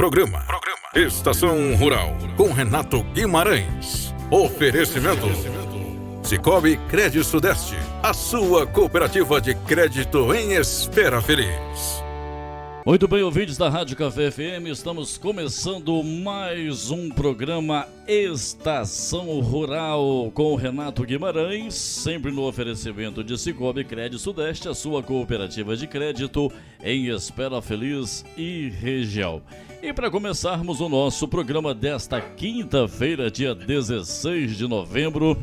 Programa Estação Rural com Renato Guimarães. Oferecimento Sicoob Crédito Sudeste, a sua cooperativa de crédito em Espera Feliz. Muito bem, ouvintes da Rádio Café FM, estamos começando mais um programa Estação Rural com o Renato Guimarães, sempre no oferecimento de Sicoob Crédito Sudeste, a sua cooperativa de crédito em Espera Feliz e região. E para começarmos o nosso programa desta quinta-feira, dia 16 de novembro,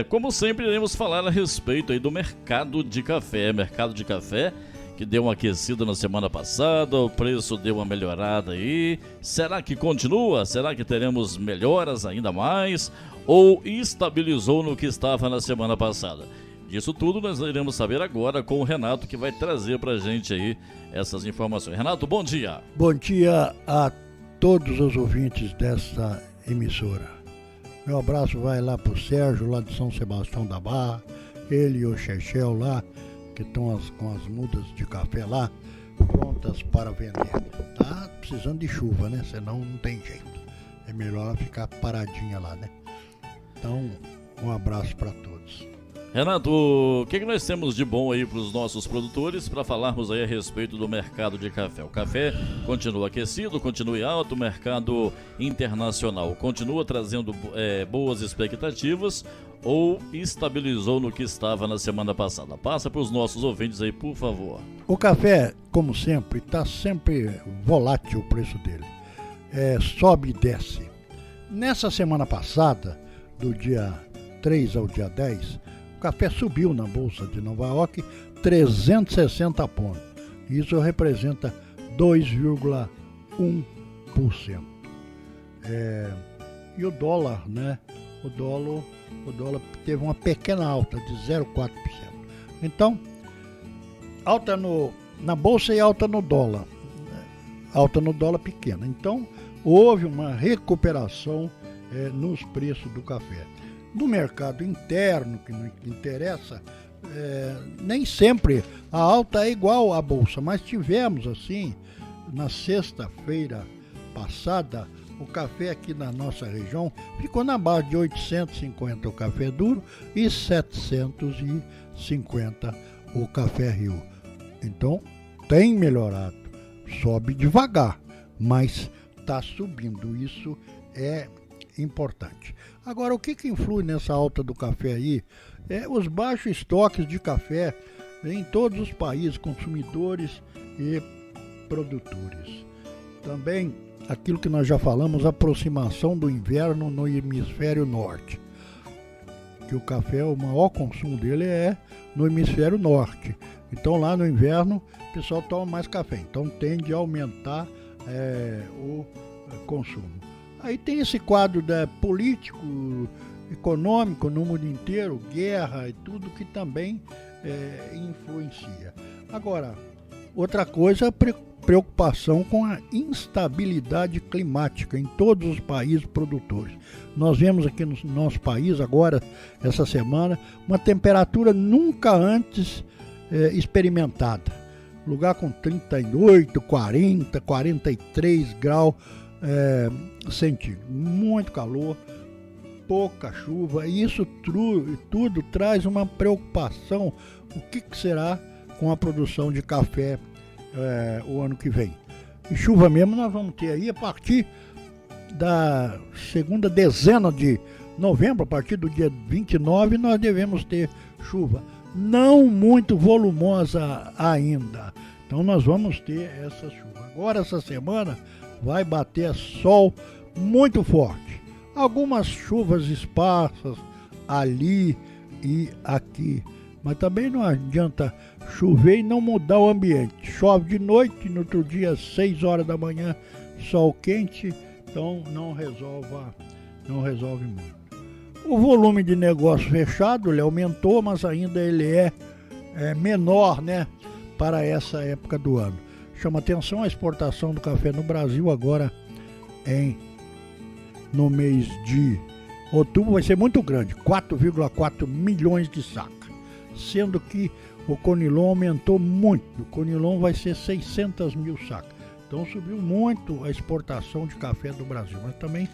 como sempre iremos falar a respeito aí do mercado de café. Mercado de café que deu uma aquecida na semana passada, o preço deu uma melhorada aí. Será que continua? Será que teremos melhoras ainda mais? Ou estabilizou no que estava na semana passada? Disso tudo nós iremos saber agora com o Renato, que vai trazer pra gente aí essas informações. Renato, bom dia. Bom dia a todos os ouvintes dessa emissora. Meu abraço vai lá pro Sérgio, lá de São Sebastião da Barra, ele e o Chechel lá, que estão com as mudas de café lá, prontas para vender. Tá precisando de chuva, né? Senão não tem jeito. É melhor ela ficar paradinha lá, né? Então, um abraço para todos. Renato, o que nós temos de bom aí para os nossos produtores para falarmos aí a respeito do mercado de café? O café continua aquecido, continua alto, o mercado internacional continua trazendo boas expectativas ou estabilizou no que estava na semana passada? Passa para os nossos ouvintes aí, por favor. O café, como sempre, está sempre volátil o preço dele. Sobe e desce. Nessa semana passada, do dia 3 ao dia 10, o café subiu na Bolsa de Nova York 360 pontos. Isso representa 2,1%. E o dólar, né? O dólar teve uma pequena alta de 0,4%. Então, alta na Bolsa e alta no dólar. Alta no dólar pequena. Então, houve uma recuperação nos preços do café. No mercado interno, que não interessa, nem sempre a alta é igual à Bolsa, mas tivemos assim, na sexta-feira passada, o café aqui na nossa região ficou na base de 850 o café duro e 750 o café Rio. Então, tem melhorado, sobe devagar, mas está subindo, isso é importante. Agora, o que influi nessa alta do café aí? Os baixos estoques de café em todos os países, consumidores e produtores. Também, aquilo que nós já falamos, a aproximação do inverno no hemisfério norte. Que o café, o maior consumo dele é no hemisfério norte. Então, lá no inverno, o pessoal toma mais café. Então, tende a aumentar o consumo. Aí tem esse quadro político, econômico no mundo inteiro, guerra e tudo que também influencia. Agora, outra coisa é a preocupação com a instabilidade climática em todos os países produtores. Nós vemos aqui no nosso país agora, essa semana, uma temperatura nunca antes experimentada. Lugar com 38, 40, 43 graus centígrados. Muito calor, pouca chuva, e isso tudo traz uma preocupação. O que será com a produção de café o ano que vem? E chuva mesmo nós vamos ter aí a partir da segunda dezena de novembro, a partir do dia 29, nós devemos ter chuva. Não muito volumosa ainda. Então nós vamos ter essa chuva. Agora, essa semana, vai bater sol muito forte. Algumas chuvas esparsas ali e aqui. Mas também não adianta chover e não mudar o ambiente. Chove de noite, no outro dia, 6 horas da manhã, sol quente. Então não resolve muito. O volume de negócio fechado, ele aumentou, mas ainda ele é menor, né, para essa época do ano. Chama atenção a exportação do café no Brasil agora no mês de outubro vai ser muito grande, 4,4 milhões de sacas, sendo que o Conilon aumentou muito. O Conilon vai ser 600 mil sacas. Então subiu muito a exportação de café do Brasil, mas também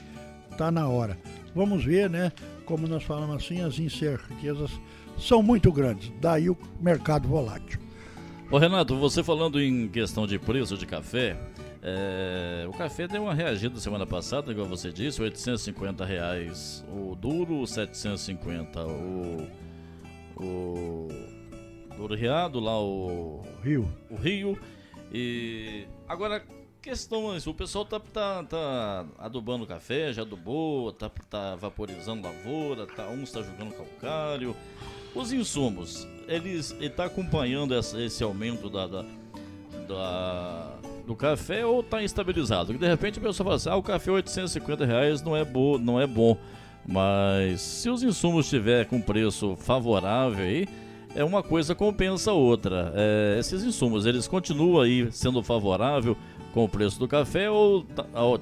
está na hora. Vamos ver, né? Como nós falamos assim, as incertezas são muito grandes, daí o mercado volátil. Ô Renato, você falando em questão de preço de café, o café deu uma reagida semana passada, igual você disse, R$850 o duro, 750 o Riado, lá o Rio. E agora, questões, o pessoal tá adubando café, já adubou, tá vaporizando lavoura, uns está jogando calcário. Os insumos, ele está acompanhando esse aumento do café ou está estabilizado? Porque de repente a pessoa fala assim, o café R$850 não é bom. Mas se os insumos estiver com preço favorável aí, uma coisa compensa a outra. Esses insumos, eles continuam aí sendo favorável com o preço do café ou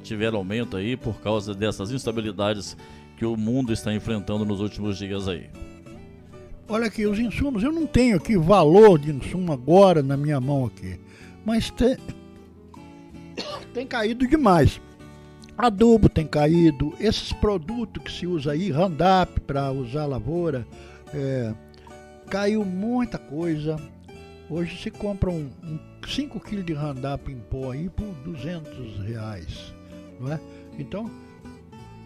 tiver aumento aí por causa dessas instabilidades que o mundo está enfrentando nos últimos dias aí? Olha aqui, os insumos, eu não tenho aqui valor de insumo agora na minha mão aqui, mas tem caído demais. Adubo tem caído, esses produtos que se usa aí, Roundup para usar a lavoura, caiu muita coisa. Hoje se compra 5 kg de Roundup em pó aí por R$200, não é? Então,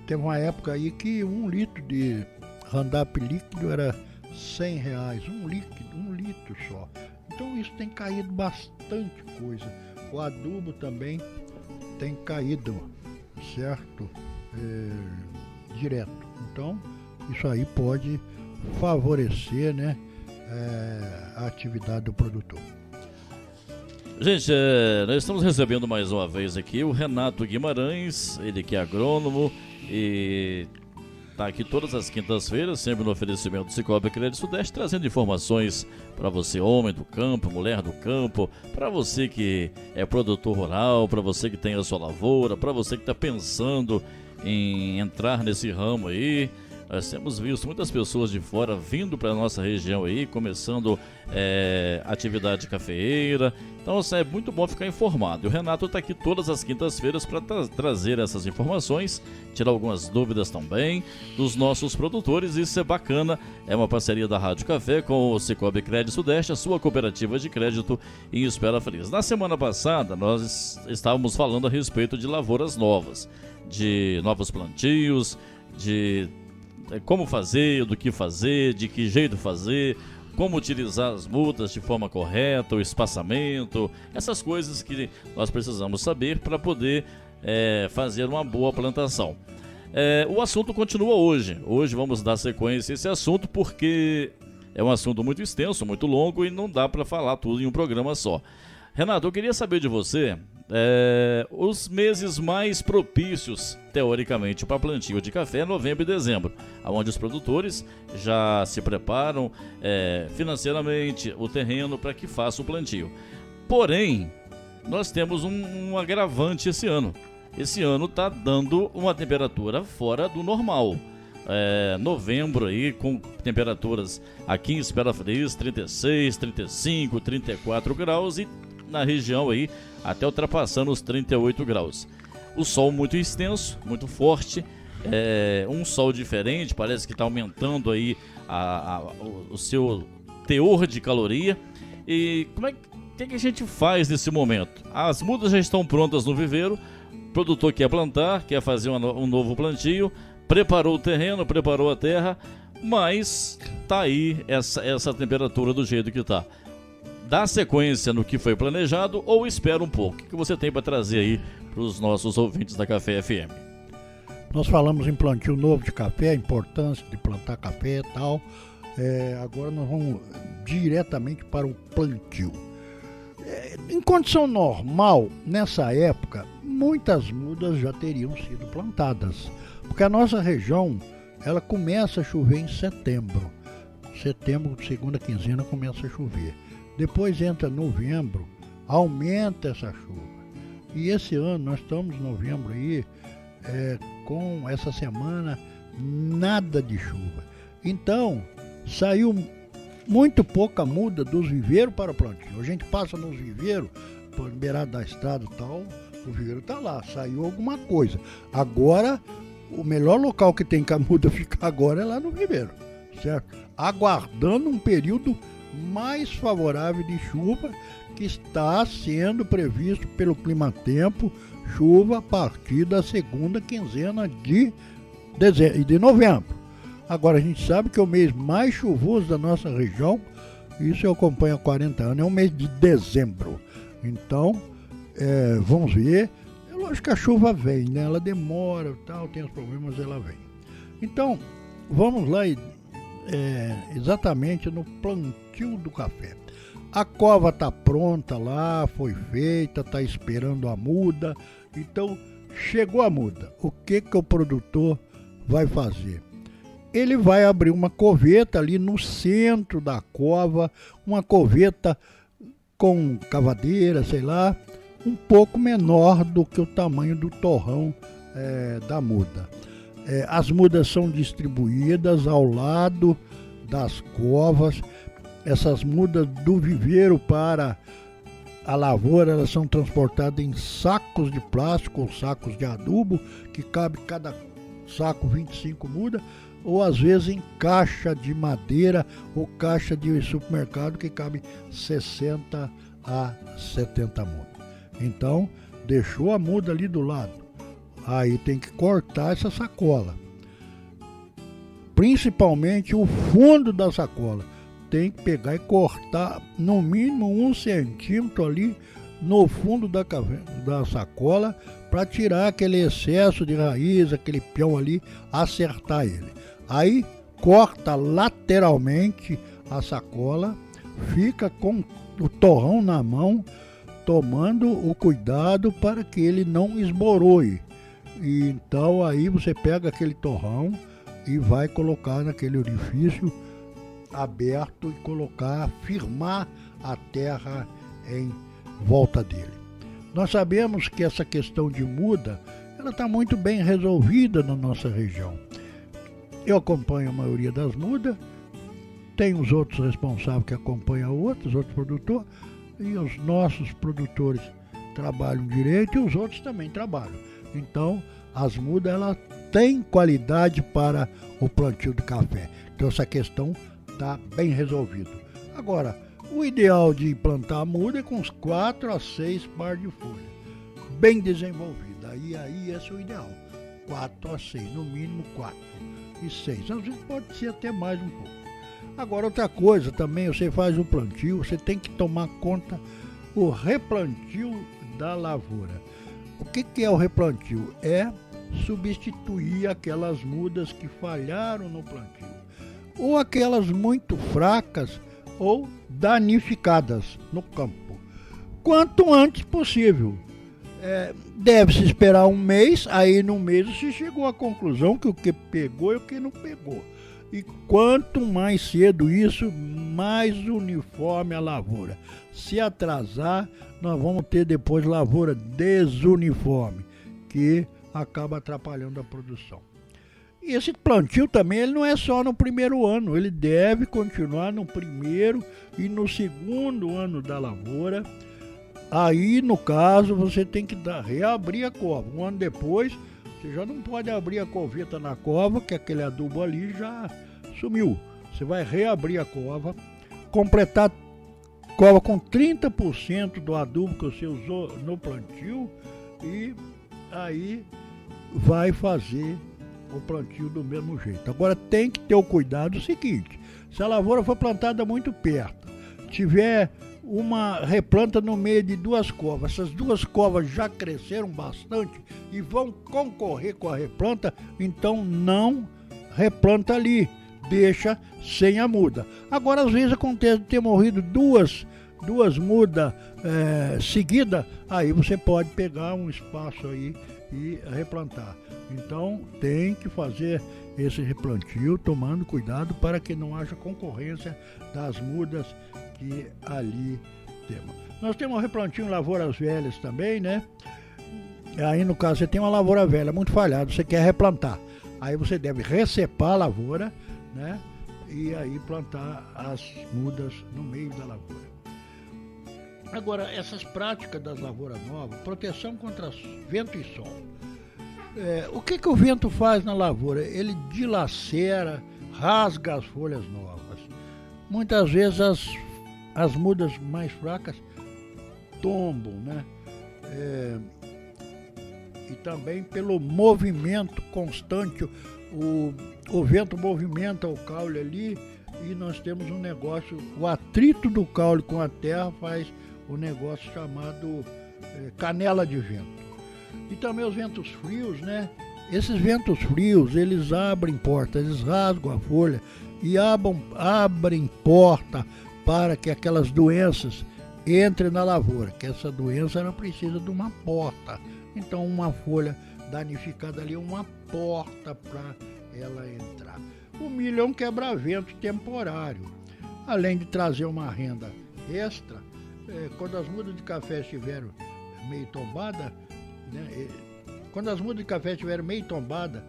teve uma época aí que 1 litro de Roundup líquido era R$100, um litro só. Então isso tem caído bastante coisa. O adubo também tem caído, certo? Direto. Então isso aí pode favorecer, né, a atividade do produtor. Gente, nós estamos recebendo mais uma vez aqui o Renato Guimarães, ele que é agrônomo e está aqui todas as quintas-feiras, sempre no oferecimento do Cicobi Crédito Sudeste, trazendo informações para você, homem do campo, mulher do campo, para você que é produtor rural, para você que tem a sua lavoura, para você que está pensando em entrar nesse ramo aí. Nós temos visto muitas pessoas de fora vindo para a nossa região aí, começando atividade cafeeira. Então é muito bom ficar informado. E o Renato está aqui todas as quintas-feiras para trazer essas informações, tirar algumas dúvidas também dos nossos produtores. Isso é bacana, é uma parceria da Rádio Café com o Cicobi Crédito Sudeste, a sua cooperativa de crédito em Espera Feliz. Na semana passada nós estávamos falando a respeito de lavouras novas, de novos plantios, de como fazer, do que fazer, de que jeito fazer, como utilizar as mudas de forma correta, o espaçamento, essas coisas que nós precisamos saber para poder fazer uma boa plantação. O assunto continua hoje. Hoje vamos dar sequência a esse assunto porque é um assunto muito extenso, muito longo e não dá para falar tudo em um programa só. Renato, eu queria saber de você os meses mais propícios, teoricamente, para plantio de café é novembro e dezembro, onde os produtores já se preparam financeiramente o terreno para que faça o plantio. Porém, nós temos um agravante esse ano. Esse ano está dando uma temperatura fora do normal. Novembro aí com temperaturas aqui em Espera Feliz 36, 35, 34 graus e na região aí até ultrapassando os 38 graus. O sol muito extenso, muito forte, um sol diferente, parece que está aumentando aí o seu teor de caloria. E o que a gente faz nesse momento? As mudas já estão prontas no viveiro, o produtor quer plantar, quer fazer um novo plantio, preparou o terreno, preparou a terra, mas tá aí essa temperatura do jeito que está. Dá sequência no que foi planejado ou espera um pouco? O que você tem para trazer aí para os nossos ouvintes da Café FM? Nós falamos em plantio novo de café, a importância de plantar café e tal. Agora nós vamos diretamente para o plantio. Em condição normal, nessa época, muitas mudas já teriam sido plantadas. Porque a nossa região, ela começa a chover em setembro. Setembro, segunda quinzena, começa a chover. Depois entra novembro, aumenta essa chuva. E esse ano, nós estamos em novembro aí, com essa semana, nada de chuva. Então, saiu muito pouca muda dos viveiros para o plantio. A gente passa nos viveiros, beirada da estrada e tal, o viveiro está lá, saiu alguma coisa. Agora, o melhor local que tem que a muda ficar agora é lá no viveiro, certo? Aguardando um período mais favorável de chuva, que está sendo previsto pelo Climatempo, chuva a partir da segunda quinzena de novembro. Agora, a gente sabe que é o mês mais chuvoso da nossa região, isso eu acompanho há 40 anos, é o mês de dezembro. Então, vamos ver. É lógico que a chuva vem, né? Ela demora, tal, tem os problemas, ela vem. Então, vamos lá exatamente no plantio do café. A cova está pronta lá, foi feita, está esperando a muda. Então, chegou a muda. O que o produtor vai fazer? Ele vai abrir uma coveta ali no centro da cova, uma coveta com cavadeira, sei lá, um pouco menor do que o tamanho do torrão da muda. As mudas são distribuídas ao lado das covas. Essas mudas do viveiro para a lavoura, elas são transportadas em sacos de plástico ou sacos de adubo, que cabe cada saco 25 mudas, ou às vezes em caixa de madeira ou caixa de supermercado, que cabe 60 a 70 mudas. Então, deixou a muda ali do lado, aí tem que cortar essa sacola, principalmente o fundo da sacola. Tem que pegar e cortar no mínimo 1 centímetro ali no fundo da sacola, para tirar aquele excesso de raiz, aquele pião ali, acertar ele. Aí corta lateralmente a sacola, fica com o torrão na mão, tomando o cuidado para que ele não esboroe. E então aí você pega aquele torrão e vai colocar naquele orifício aberto e firmar a terra em volta dele. Nós sabemos que essa questão de muda, ela está muito bem resolvida na nossa região. Eu acompanho a maioria das mudas, tem os outros responsáveis que acompanham outros produtores, e os nossos produtores trabalham direito e os outros também trabalham. Então, as mudas, elas têm qualidade para o plantio do café. Então, essa questão está bem resolvido. Agora, o ideal de plantar a muda é com uns 4 a 6 par de folha, bem desenvolvida. Aí esse é o ideal. 4 a 6, no mínimo 4 e 6. Às vezes pode ser até mais um pouco. Agora, outra coisa também, você faz o plantio, você tem que tomar conta o replantio da lavoura. O que é o replantio? É substituir aquelas mudas que falharam no plantio, ou aquelas muito fracas ou danificadas no campo, quanto antes possível. Deve-se esperar um mês, aí no mês se chegou à conclusão que o que pegou e o que não pegou. E quanto mais cedo isso, mais uniforme a lavoura. Se atrasar, nós vamos ter depois lavoura desuniforme, que acaba atrapalhando a produção. E esse plantio também, ele não é só no primeiro ano, ele deve continuar no primeiro e no segundo ano da lavoura. Aí, no caso, você tem que reabrir a cova. Um ano depois, você já não pode abrir a coveta na cova, que aquele adubo ali já sumiu. Você vai reabrir a cova, completar a cova com 30% do adubo que você usou no plantio, e aí vai fazer o plantio do mesmo jeito. Agora tem que ter o cuidado seguinte: se a lavoura for plantada muito perto, tiver uma replanta no meio de 2 covas, essas 2 covas já cresceram bastante e vão concorrer com a replanta, então não replanta ali, deixa sem a muda. Agora, às vezes acontece de ter morrido duas mudas seguidas, aí você pode pegar um espaço aí e replantar. Então tem que fazer esse replantio tomando cuidado para que não haja concorrência das mudas que ali temos. Nós temos replantio em lavouras velhas também, né? Aí no caso você tem uma lavoura velha muito falhada, você quer replantar, aí você deve recepar a lavoura, né? E aí plantar as mudas no meio da lavoura. Agora, essas práticas das lavouras novas, proteção contra vento e sol. O que o vento faz na lavoura? Ele dilacera, rasga as folhas novas. Muitas vezes as mudas mais fracas tombam, né? E também pelo movimento constante, o vento movimenta o caule ali e nós temos um negócio, o atrito do caule com a terra faz o negócio chamado canela de vento. E também os ventos frios, né? Esses ventos frios, eles abrem portas, eles rasgam a folha e abrem porta para que aquelas doenças entrem na lavoura, que essa doença ela precisa de uma porta. Então uma folha danificada ali é uma porta para ela entrar. O milho é um quebra-vento temporário. Além de trazer uma renda extra, quando as mudas de café estiverem meio tombadas, né, quando as mudas de café estiverem meio tombadas,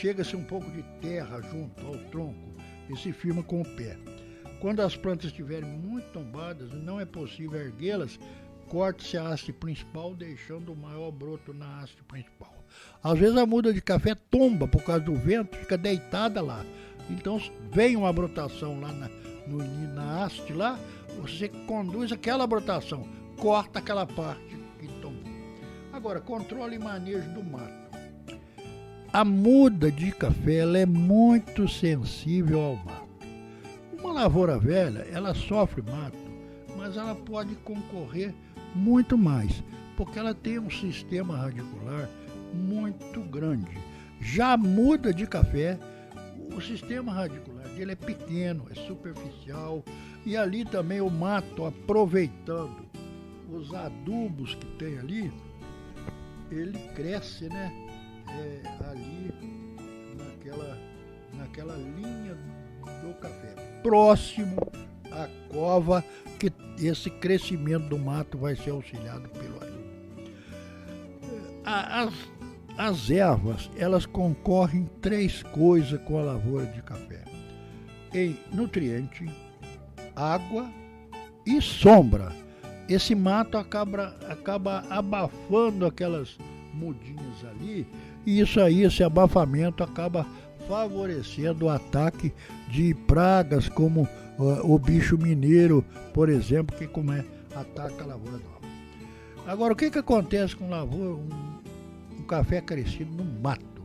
chega-se um pouco de terra junto ao tronco e se firma com o pé. Quando as plantas estiverem muito tombadas e não é possível erguê-las, corta-se a haste principal, deixando o maior broto na haste principal. Às vezes a muda de café tomba por causa do vento, fica deitada lá. Então vem uma brotação lá na haste lá, você conduz aquela brotação, corta aquela parte que tombou. Agora, controle e manejo do mato. A muda de café ela é muito sensível ao mato. Uma lavoura velha, ela sofre mato, mas ela pode concorrer muito mais, porque ela tem um sistema radicular muito grande. Já a muda de café, o sistema radicular dele é pequeno, é superficial, e ali também o mato, aproveitando os adubos que tem ali, ele cresce, né? Ali naquela linha do café, próximo à cova, que esse crescimento do mato vai ser auxiliado pelo adubo. As ervas, elas concorrem em 3 coisas com a lavoura de café: em nutriente, água e sombra. Esse mato acaba abafando aquelas mudinhas ali, e esse abafamento acaba favorecendo o ataque de pragas como o bicho mineiro, por exemplo, que ataca a lavoura nova. Agora, o que acontece com lavoura, um café crescido no mato?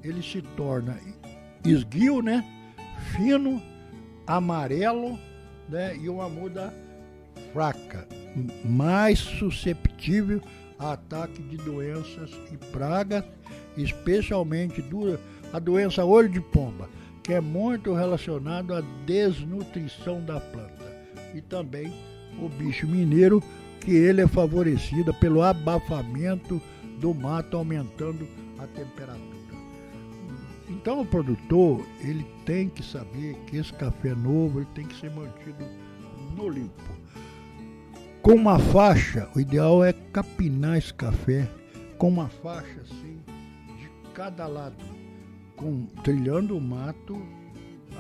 Ele se torna esguio, né? Fino, amarelo, né? E uma muda fraca, mais susceptível a ataque de doenças e pragas, especialmente a doença olho de pomba, que é muito relacionado à desnutrição da planta, e também o bicho mineiro, que ele é favorecido pelo abafamento do mato, aumentando a temperatura. Então o produtor, ele tem que saber que esse café novo ele tem que ser mantido no limpo. Com uma faixa, o ideal é capinar esse café com uma faixa assim de cada lado, trilhando o mato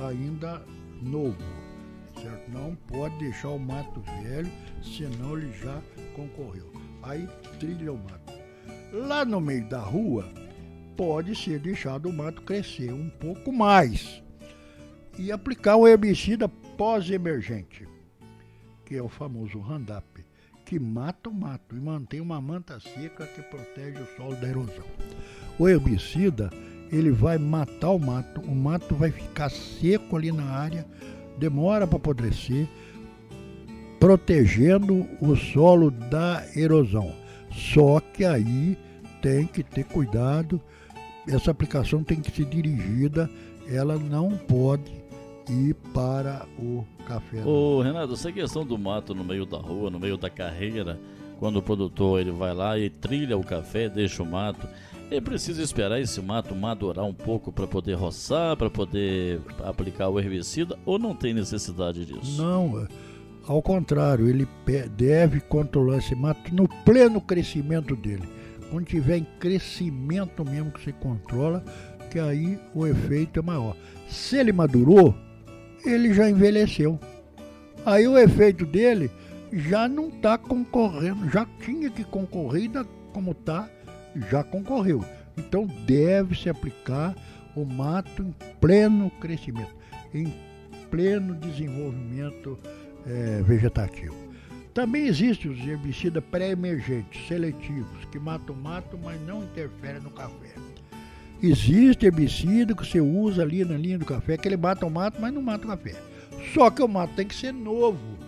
ainda novo, certo? Não pode deixar o mato velho, senão ele já concorreu. Aí trilha o mato. Lá no meio da rua, pode ser deixado o mato crescer um pouco mais e aplicar um herbicida pós-emergente, que é o famoso Roundup, que mata o mato e mantém uma manta seca que protege o solo da erosão. O herbicida, ele vai matar o mato vai ficar seco ali na área, demora para apodrecer, protegendo o solo da erosão. Só que aí tem que ter cuidado, essa aplicação tem que ser dirigida, ela não pode ir para o café. Ô Renato, essa questão do mato no meio da rua, no meio da carreira, quando o produtor ele vai lá e trilha o café, deixa o mato, ele precisa esperar esse mato madurar um pouco para poder roçar, para poder aplicar o herbicida, ou não tem necessidade disso? Não, ao contrário, ele deve controlar esse mato no pleno crescimento dele. Quando tiver em crescimento mesmo que você controla, que aí o efeito é maior. Se ele madurou, ele já envelheceu. Aí o efeito dele já não está concorrendo, já tinha que concorrer, como está, já concorreu. Então deve-se aplicar o mato em pleno crescimento, em pleno desenvolvimento vegetativo. Também existem os herbicidas pré-emergentes, seletivos, que matam o mato, mas não interferem no café. Existe herbicida que você usa ali na linha do café, que ele mata o mato, mas não mata o café. Só que o mato tem que ser novo.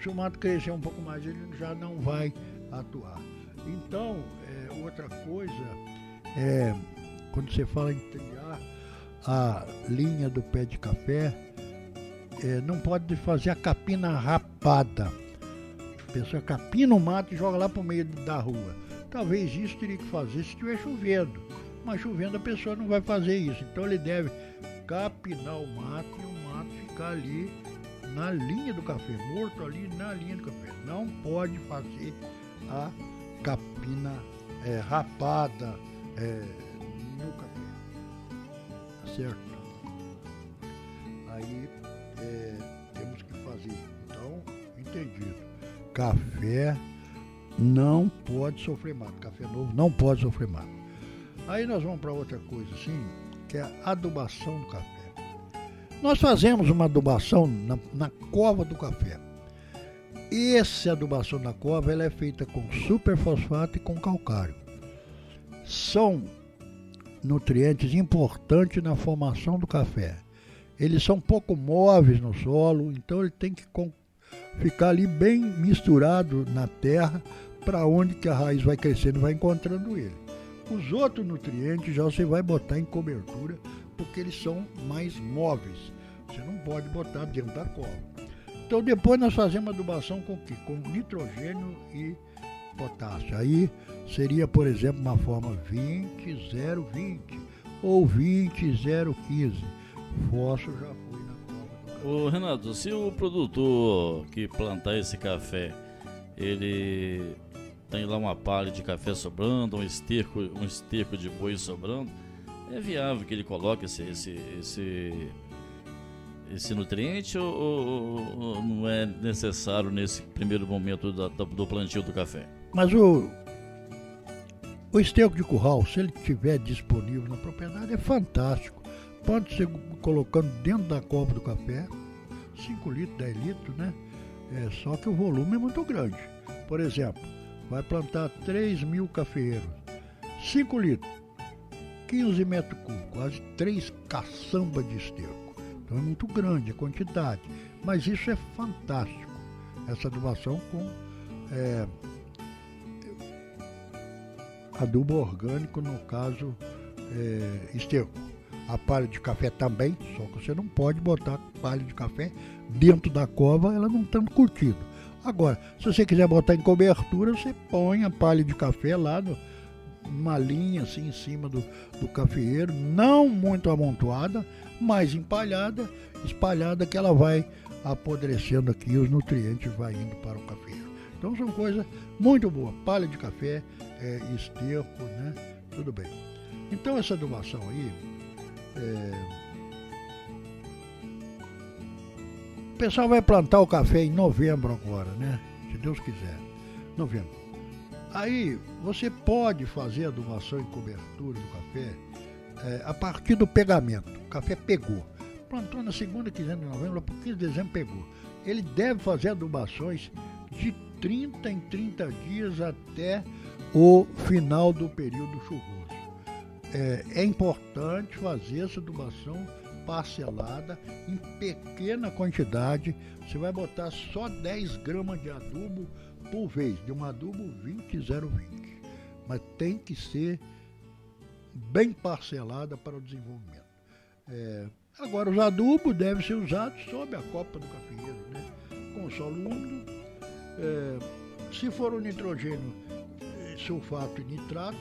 Se o mato crescer um pouco mais, ele já não vai atuar. Então, outra coisa, quando você fala em triar a linha do pé de café, não pode fazer a capina rapada. A pessoa capina o mato e joga lá para o meio da rua. Talvez isso teria que fazer se estiver chovendo. Mas chovendo a pessoa não vai fazer isso. Então ele deve capinar o mato e o mato ficar ali na linha do café, morto ali na linha do café. Não pode fazer a capina rapada no café. Tá certo? Aí temos que fazer. Então, entendido. Café não pode sofrer mato. Café novo não pode sofrer mato. Aí nós vamos para outra coisa assim, que é a adubação do café. Nós fazemos uma adubação na cova do café. Essa adubação na cova ela é feita com superfosfato e com calcário. São nutrientes importantes na formação do café. Eles são pouco móveis no solo, então ele tem que ficar ali bem misturado na terra, para onde que a raiz vai crescendo e vai encontrando ele. Os outros nutrientes já você vai botar em cobertura, porque eles são mais móveis. Você não pode botar dentro da cova. Então depois nós fazemos adubação com o quê? Com nitrogênio e potássio. Aí seria, por exemplo, uma forma 20-0-20 ou 20-0-15. Fósforo já foi na cova. Ô Renato, se o produtor que plantar esse café, ele tem lá uma palha de café sobrando, um esterco de boi sobrando, é viável que ele coloque esse nutriente ou não é necessário nesse primeiro momento do plantio do café? Mas o esterco de curral, se ele estiver disponível na propriedade, é fantástico. Pode ser colocando dentro da cova do café, 5 litros, 10 litros, né? Só que o volume é muito grande. Por exemplo, vai plantar 3.000 cafeeiros, 5 litros, 15 metros cúbicos, quase 3 caçambas de esterco. Então é muito grande a quantidade, mas isso é fantástico, essa adubação com adubo orgânico, no caso esterco. A palha de café também, só que você não pode botar palha de café dentro da cova, ela não está curtida. Agora, se você quiser botar em cobertura, você põe a palha de café lá numa linha assim em cima do cafeeiro, não muito amontoada, mas espalhada, que ela vai apodrecendo aqui e os nutrientes vai indo para o cafeeiro. Então são coisas muito boas, palha de café, esterco, né? Tudo bem. Então essa adubação aí, o pessoal vai plantar o café em novembro agora, né? Se Deus quiser, novembro. Aí você pode fazer adubação e cobertura do café a partir do pegamento. O café pegou. Plantou na segunda quinzena de novembro, por 15 de dezembro pegou. Ele deve fazer adubações de 30 em 30 dias até o final do período chuvoso. É importante fazer essa adubação parcelada em pequena quantidade. Você vai botar só 10 gramas de adubo por vez, de um adubo 20-0-20. Mas tem que ser bem parcelada para o desenvolvimento. Agora, os adubos devem ser usados sob a copa do cafeeiro, né? Com solo úmido. Se for o nitrogênio, sulfato e nitrato,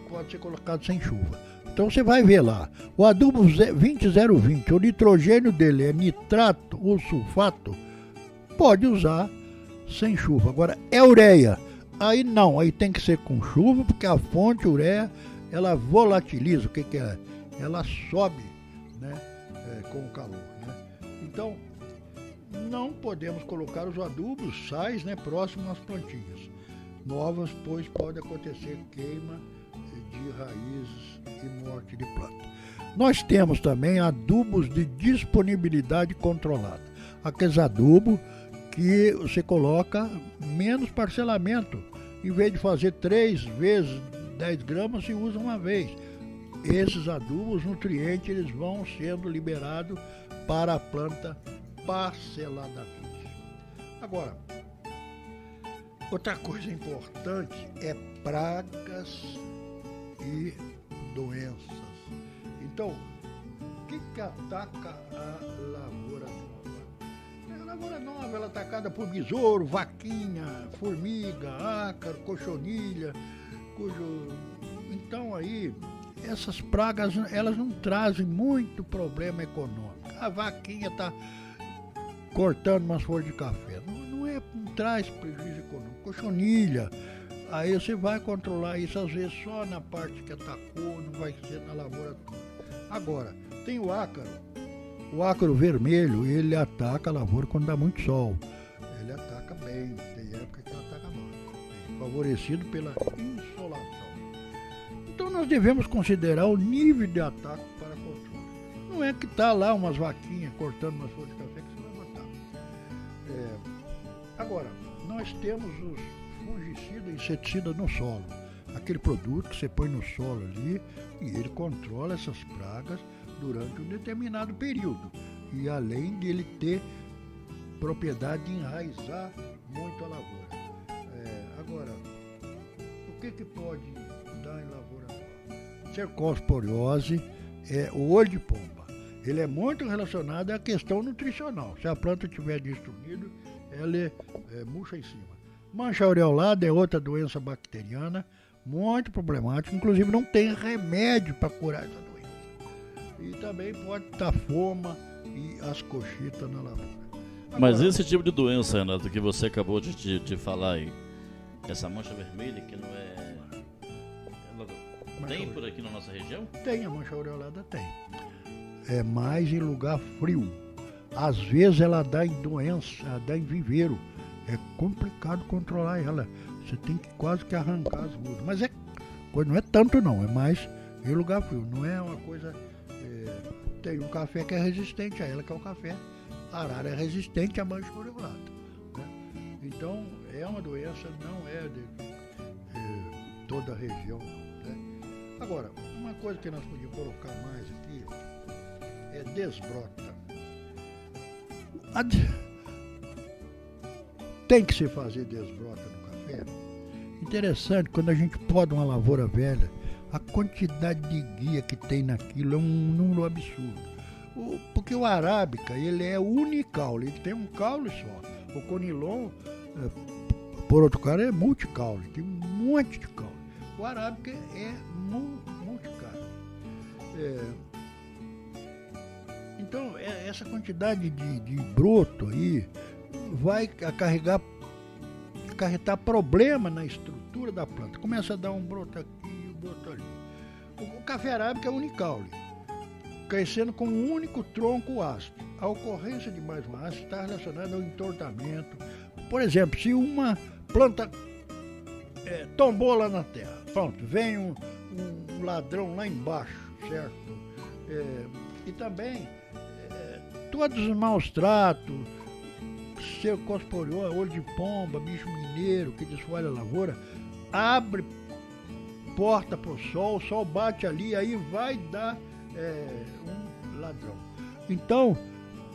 pode ser colocado sem chuva. Então você vai ver lá, o adubo 20-0-20, o nitrogênio dele é nitrato ou sulfato, pode usar sem chuva. Agora, ureia, aí não, aí tem que ser com chuva, porque a fonte ureia, ela volatiliza, o que é? Ela sobe, né, com o calor, né? Então, não podemos colocar os adubos, sais, né, próximos às plantinhas novas, pois pode acontecer queima de raízes e morte de planta. Nós temos também adubos de disponibilidade controlada. Aqueles adubos que você coloca menos parcelamento. Em vez de fazer 3 vezes 10 gramas, se usa uma vez. Esses adubos, nutrientes, eles vão sendo liberados para a planta parceladamente. Agora, outra coisa importante é pragas e doenças. Então, o que ataca a lavoura nova? A lavoura nova ela é atacada por besouro, vaquinha, formiga, ácaro, cochonilha, Então aí, essas pragas, elas não trazem muito problema econômico. A vaquinha está cortando umas folhas de café, não traz prejuízo econômico. Cochonilha, aí você vai controlar isso às vezes só na parte que atacou, não vai ser na lavoura toda. Agora, tem o ácaro vermelho, ele ataca a lavoura quando dá muito sol. Ele ataca bem, tem época que ele ataca mal, favorecido pela insolação. Então nós devemos considerar o nível de ataque para controle. Não é que está lá umas vaquinhas cortando umas folhas de café que você vai matar. Agora, nós temos os fungicidas e inseticidas no solo. Aquele produto que você põe no solo ali e ele controla essas pragas durante um determinado período. E além dele ter propriedade de enraizar muito a lavoura. Agora, o que pode dar em lavoura nova? Cercosporiose é o olho de pomba. Ele é muito relacionado à questão nutricional. Se a planta estiver destruída, ela murcha em cima. Mancha aureolada é outra doença bacteriana muito problemática, inclusive não tem remédio para curar essa doença. E também pode estar foma e as cochitas na lavoura. Agora, mas esse tipo de doença, Renato, que você acabou de falar aí, essa mancha vermelha que não é... Ela tem por aqui na nossa região? Tem, a mancha aureolada tem. É mais em lugar frio. Às vezes ela dá em doença, ela dá em viveiro. É complicado controlar ela. Você tem que quase que arrancar as mudas. Mas não é tanto não, é mais em lugar frio. Não é uma coisa... tem um café que é resistente a ela, que é o café arara, é resistente à mancha aureolada, né? Então, é uma doença, não é de toda a região, né? Agora, uma coisa que nós podíamos colocar mais aqui é desbrota. Tem que se fazer desbrota no café. Interessante, quando a gente poda uma lavoura velha, a quantidade de guia que tem naquilo é um número absurdo. Porque o arábica, ele é unicaule, ele tem um caule só. O conilon, por outro cara, é multicaule, tem um monte de caule. O arábica é multicaule. Então, essa quantidade de broto aí vai acarretar problema na estrutura da planta. Começa a dar um broto aqui, um broto ali. O café arábica é unicaule, crescendo com um único tronco ácido. A ocorrência de mais uma haste está relacionada ao entortamento. Por exemplo, se uma planta tombou lá na terra, pronto, vem um ladrão lá embaixo, certo? E também todos os maus tratos, cercosporiose, olho de pomba, bicho mineiro que desfolha a lavoura, abre porta para o sol bate ali, aí vai dar um ladrão. Então,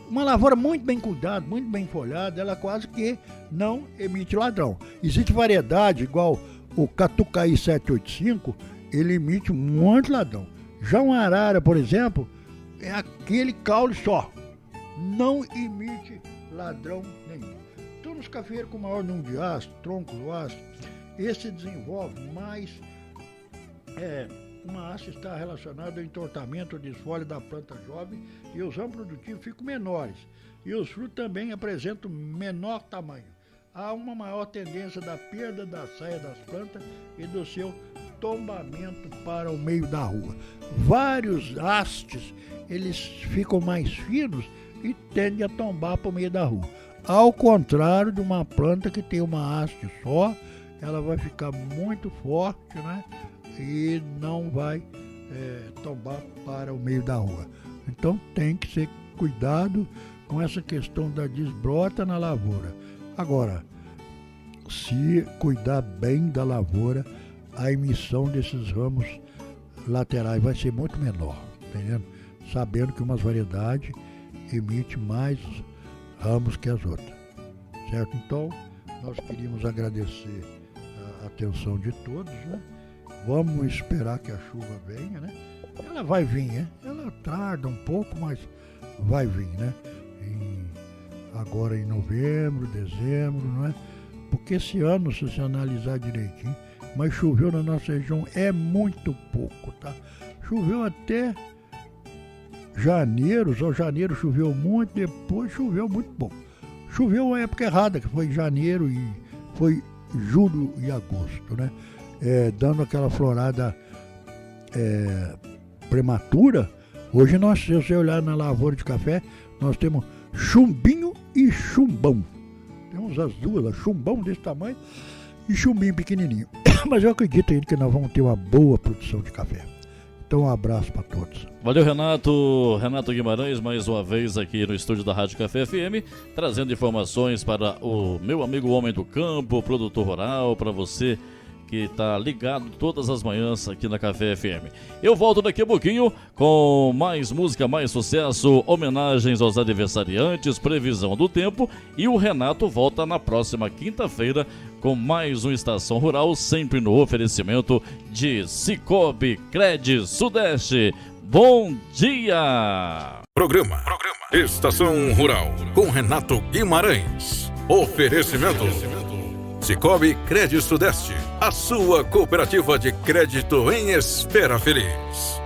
uma lavoura muito bem cuidada, muito bem folhada, ela quase que não emite ladrão. Existe variedade, igual o Catucaí 785, ele emite um monte de ladrão. Já um arara, por exemplo, é aquele caule só, não emite ladrão nenhum. Então, nos cafeeiros com maior número de ácido, troncos ácidos, esse desenvolve mais... uma haste está relacionada ao entortamento ou desfolho da planta jovem e os ramos produtivos ficam menores. E os frutos também apresentam menor tamanho. Há uma maior tendência da perda da saia das plantas e do seu tombamento para o meio da rua. Vários hastes, eles ficam mais finos e tende a tombar para o meio da rua. Ao contrário de uma planta que tem uma haste só, ela vai ficar muito forte, né? E não vai tombar para o meio da rua. Então tem que ser cuidado com essa questão da desbrota na lavoura. Agora, se cuidar bem da lavoura, a emissão desses ramos laterais vai ser muito menor, entendendo? Sabendo que umas variedades emitem mais ramos que as outras, certo? Então, nós queríamos agradecer a atenção de todos, né? Vamos esperar que a chuva venha, né? Ela vai vir, né? Ela tarda um pouco, mas vai vir, né? Agora em novembro, dezembro, não é? Porque esse ano, se você analisar direitinho, mas choveu na nossa região é muito pouco, tá? Choveu até janeiro, só janeiro choveu muito, depois choveu muito pouco. Choveu uma época errada, que foi janeiro e foi julho e agosto, né? Dando aquela florada prematura. Hoje se você olhar na lavoura de café, nós temos chumbinho e chumbão. Temos as duas, chumbão desse tamanho e chumbinho pequenininho. Mas eu acredito ainda que nós vamos ter uma boa produção de café. Então um abraço para todos. Valeu, Renato. Renato Guimarães, mais uma vez aqui no estúdio da Rádio Café FM, trazendo informações para o meu amigo homem do campo, produtor rural, para você que está ligado todas as manhãs aqui na Café FM. Eu volto daqui a pouquinho com mais música, mais sucesso, homenagens aos aniversariantes, previsão do tempo, e o Renato volta na próxima quinta-feira com mais um Estação Rural, sempre no oferecimento de Cicobi Cred Sudeste. Bom dia! Programa Estação Rural com Renato Guimarães. Oferecimento Cicobi Cred Sudeste, a sua cooperativa de crédito em Espera Feliz.